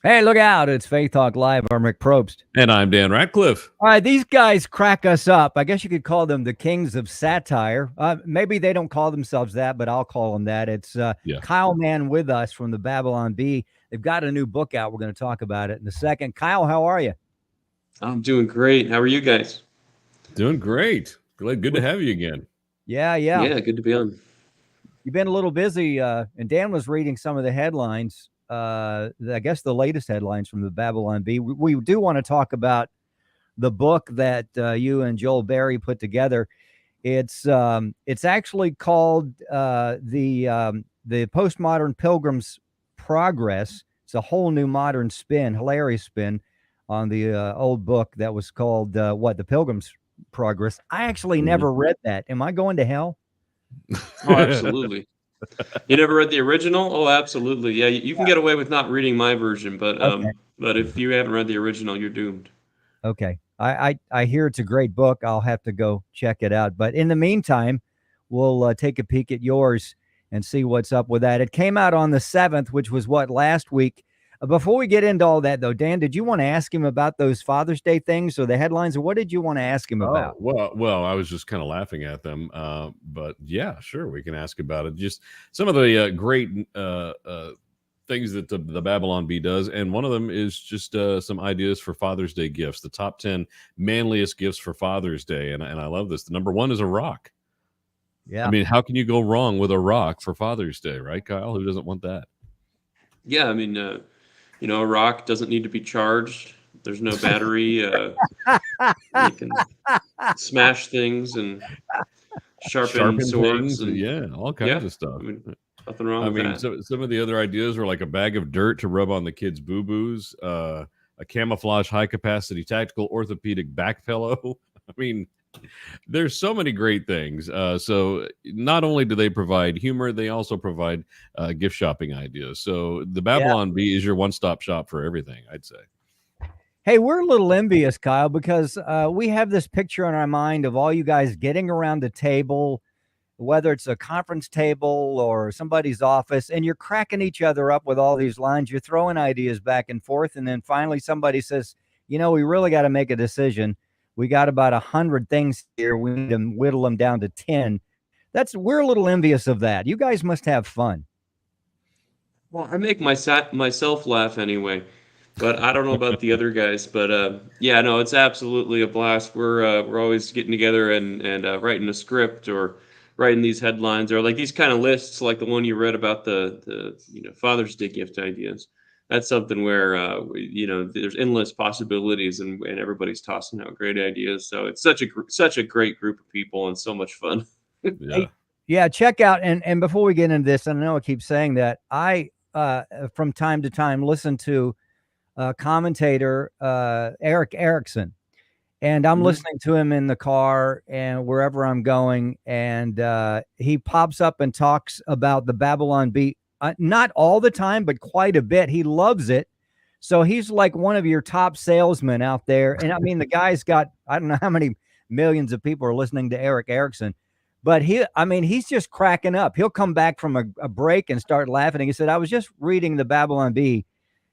Hey, look out. It's Faith Talk Live. I'm Rick Probst. And I'm Dan Ratcliffe. All right, these guys crack us up. I guess you could call them the kings of satire. Maybe they don't call themselves that, but I'll call them that. It's Yeah. Kyle Mann with us from the Babylon Bee. They've got a new book out. We're going to talk about it in a second. Kyle, how are you? I'm doing great. How are you guys? Doing great. Good to have you again. Yeah. Yeah, good to be on. You've been a little busy, and Dan was reading some of the headlines. I guess the latest headlines from the Babylon Bee. We do want to talk about the book that you and Joel Berry put together. It's actually called the Postmodern Pilgrim's Progress. It's a whole new modern spin, hilarious spin on the old book that was called the Pilgrim's Progress. I actually never read that. Am I going to hell? Oh, absolutely. You never read the original? Oh, absolutely. Yeah, you can get away with not reading my version, but Okay. but if you haven't read the original, you're doomed. Okay. I hear it's a great book. I'll have to go check it out. But in the meantime, we'll take a peek at yours and see what's up with that. It came out on the 7th, which was last week. Before we get into all that, though, Dan, did you want to ask him about those Father's Day things or the headlines, or what did you want to ask him about? Well, I was just kind of laughing at them. But yeah, sure, we can ask about it. Just some of the great things that the Babylon Bee does, and one of them is just some ideas for Father's Day gifts. The top 10 manliest gifts for Father's Day, and I love this. The number one is a rock. Yeah. I mean, how can you go wrong with a rock for Father's Day, right, Kyle? Who doesn't want that? Yeah, I mean, a rock doesn't need to be charged. There's no battery. You can smash things and sharpen swords things, and yeah, all kinds of stuff. I mean, nothing wrong with that. So some of the other ideas were like a bag of dirt to rub on the kids' boo-boos, a camouflage high-capacity tactical orthopedic back pillow. I mean, there's so many great things. So not only do they provide humor, they also provide gift shopping ideas. So the Babylon Bee is your one-stop shop for everything, I'd say. Hey, we're a little envious, Kyle, because we have this picture in our mind of all you guys getting around the table, whether it's a conference table or somebody's office, and you're cracking each other up with all these lines. You're throwing ideas back and forth. And then finally somebody says, we really got to make a decision. We got about 100 things here. We need to whittle them down to 10. We're a little envious of that. You guys must have fun. Well, I make myself laugh anyway, but I don't know about the other guys. But yeah, no, it's absolutely a blast. We're always getting together and writing a script or writing these headlines or like these kind of lists, like the one you read about the Father's Day gift ideas. That's something where there's endless possibilities and everybody's tossing out great ideas. So it's such a great group of people and so much fun. Yeah. Yeah, check out and before we get into this, I know I keep saying that I from time to time listen to commentator Eric Erickson, and I'm listening to him in the car and wherever I'm going, and he pops up and talks about the Babylon Bee, not all the time, but quite a bit. He loves it. So he's like one of your top salesmen out there. And I mean, the guy's got, I don't know how many millions of people are listening to Eric Erickson, but he's just cracking up. He'll come back from a break and start laughing. He said, I was just reading the Babylon Bee.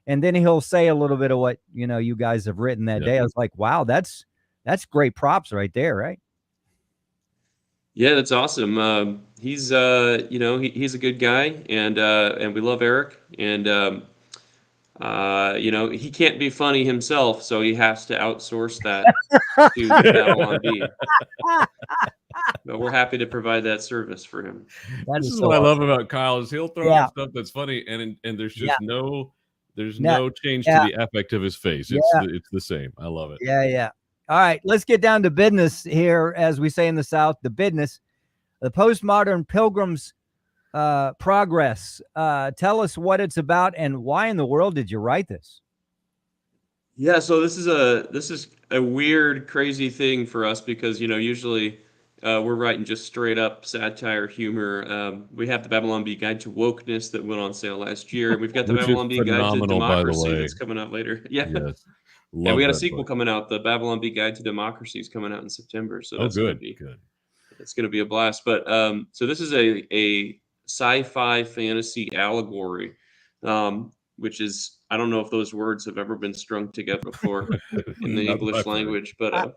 And then he'll say a little bit of what, you guys have written that day. I was like, wow, that's great props right there. Right. Yeah, that's awesome. He's he's a good guy, and we love Eric, and he can't be funny himself, so he has to outsource that to the Babylon Bee. But we're happy to provide that service for him. This is what I love about Kyle is he'll throw out stuff that's funny, and there's just no change to the affect of his face. It's the same. I love it. Yeah. All right, let's get down to business here, as we say in the South. The business, the Postmodern Pilgrim's Progress. Tell us what it's about and why in the world did you write this? Yeah, so this is a weird, crazy thing for us because usually we're writing just straight up satire, humor. We have the Babylon Bee Guide to Wokeness that went on sale last year. We've got the Babylon Bee Guide to Democracy that's coming out later. Yeah. Yes. Yeah, we got a sequel coming out. The Babylon Bee Guide to Democracy is coming out in September. So that's good. It's going to be a blast. But so this is a sci-fi fantasy allegory. which is, I don't know if those words have ever been strung together before in the Not that English I've heard. language, but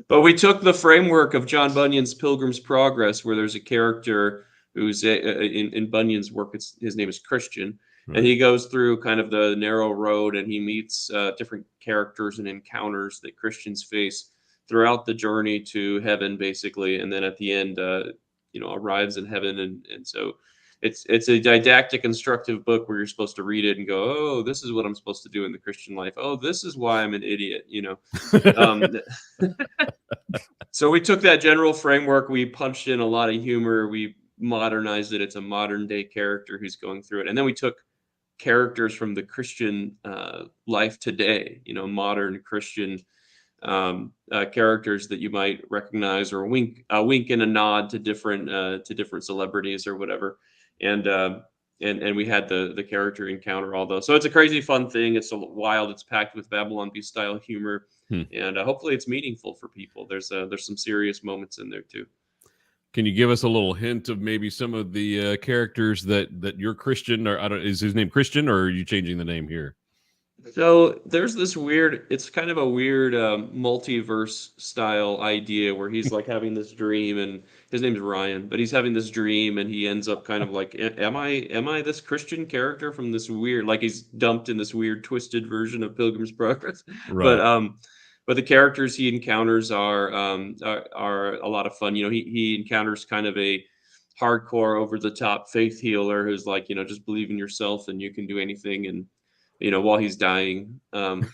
but we took the framework of John Bunyan's Pilgrim's Progress, where there's a character who's in Bunyan's work. His name is Christian, and Right. he goes through kind of the narrow road, and he meets different characters and encounters that Christians face throughout the journey to heaven, basically, and then at the end, arrives in heaven, and so it's a didactic, instructive book where you're supposed to read it and go, oh, this is what I'm supposed to do in the Christian life. Oh, this is why I'm an idiot, Um, so we took that general framework, we punched in a lot of humor, we modernized it. It's a modern day character who's going through it, and then we took characters from the Christian life today, modern Christian characters that you might recognize, or a wink and a nod to different celebrities or whatever, and and we had the character encounter all those. So it's a crazy fun thing. It's wild. It's packed with Babylon Bee style humor, and hopefully it's meaningful for people. There's some serious moments in there too. Can you give us a little hint of maybe some of the characters that you're Christian, or I don't, is his name Christian, or are you changing the name here? So there's this weird, it's kind of a weird multiverse style idea where he's like having this dream, and his name's Ryan, but he's having this dream and he ends up kind of like, am I this Christian character from this weird, like he's dumped in this weird twisted version of Pilgrim's Progress. Right. But the characters he encounters are a lot of fun. He encounters kind of a hardcore over the top faith healer who's like, just believe in yourself and you can do anything. And while he's dying. And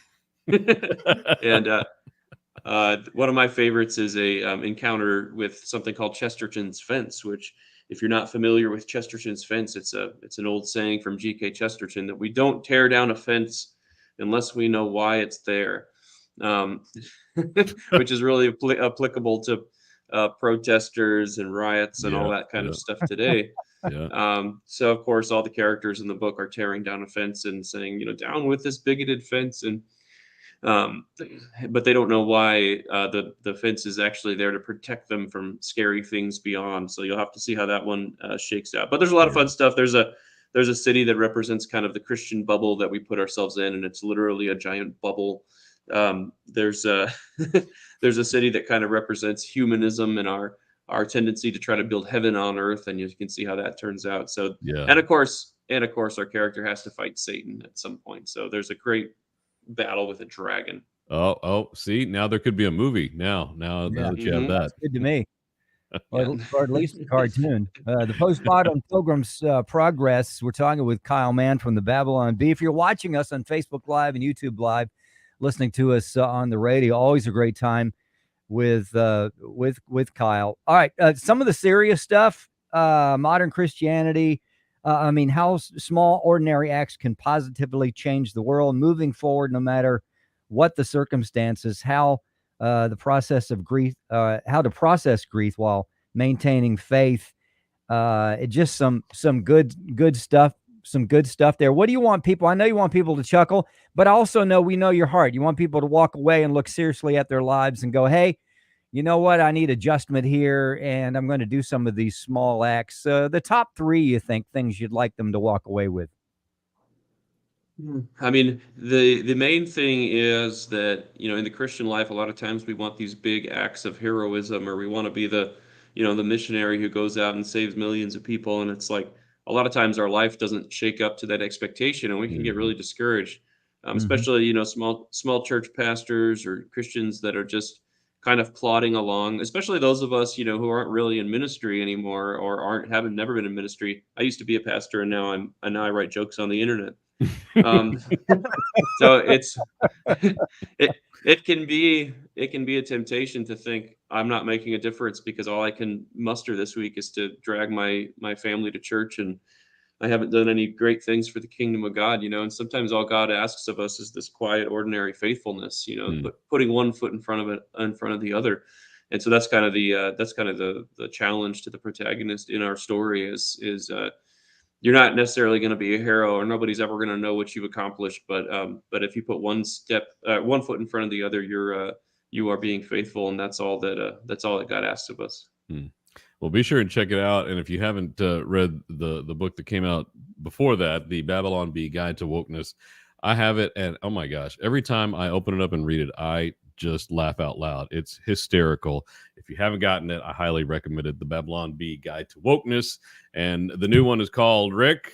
one of my favorites is a encounter with something called Chesterton's fence, which, if you're not familiar with Chesterton's fence, it's an old saying from G.K. Chesterton that we don't tear down a fence unless we know why it's there, which is really applicable to protesters and riots and all that kind of stuff today. Yeah. So of course, all the characters in the book are tearing down a fence and saying, down with this bigoted fence, and but they don't know why the fence is actually there to protect them from scary things beyond. So you'll have to see how that one shakes out. But there's a lot of fun stuff. There's a city that represents kind of the Christian bubble that we put ourselves in, and it's literally a giant bubble. There's a there's a city that kind of represents humanism and our tendency to try to build heaven on earth, and you can see how that turns out. So, Yeah. and of course, our character has to fight Satan at some point. So there's a great battle with a dragon. Oh, see, now there could be a movie. Now that you have that. That's good to me. Or at least a cartoon. The Postmodern Pilgrim's Progress. We're talking with Kyle Mann from the Babylon Bee. If you're watching us on Facebook Live and YouTube Live, listening to us on the radio, always a great time with Kyle. All right, some of the serious stuff, modern Christianity. How small, ordinary acts can positively change the world, moving forward, no matter what the circumstances. How the process of grief, how to process grief while maintaining faith. It just some good stuff. Some good stuff there. What do you want people? I know you want people to chuckle, but I also know we know your heart. You want people to walk away and look seriously at their lives and go, hey, you know what? I need adjustment here, and I'm going to do some of these small acts. The top three, you think, things you'd like them to walk away with? I mean, the main thing is that, in the Christian life, a lot of times we want these big acts of heroism, or we want to be the missionary who goes out and saves millions of people. And it's like, a lot of times our life doesn't shake up to that expectation, and we can get really discouraged, especially, small church pastors or Christians that are just kind of plodding along, especially those of us, who aren't really in ministry anymore, or haven't never been in ministry. I used to be a pastor, and now I write jokes on the internet. So it can be a temptation to think I'm not making a difference because all I can muster this week is to drag my family to church, and I haven't done any great things for the kingdom of God, and sometimes all God asks of us is this quiet, ordinary faithfulness, but putting one foot in front of the other. And so that's kind of the challenge to the protagonist in our story is you're not necessarily going to be a hero, or nobody's ever going to know what you've accomplished. But if you put one foot in front of the other, you are being faithful, and that's all that God asks of us. Well, be sure and check it out. And if you haven't read the book that came out before that, the Babylon Bee Guide to Wokeness, I have it. And oh my gosh, every time I open it up and read it, I just laugh out loud. It's hysterical. If you haven't gotten it, I highly recommend it. The Babylon Bee Guide to Wokeness. And the new one is called, Rick?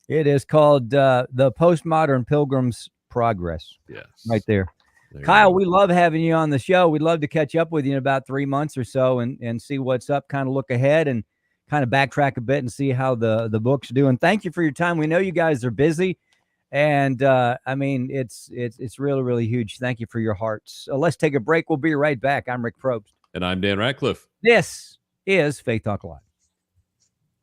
It is called The Postmodern Pilgrim's Progress. Yes. Right there. There you Kyle, go. we love having you on the show. We'd love to catch up with you in about 3 months or so and see what's up, kind of look ahead and kind of backtrack a bit and see how the book's doing. Thank you for your time. We know you guys are busy. And I mean, it's really, really huge. Thank you for your hearts. Let's take a break. We'll be right back. I'm Rick Probst. And I'm Dan Ratcliffe. This is Faith Talk Live.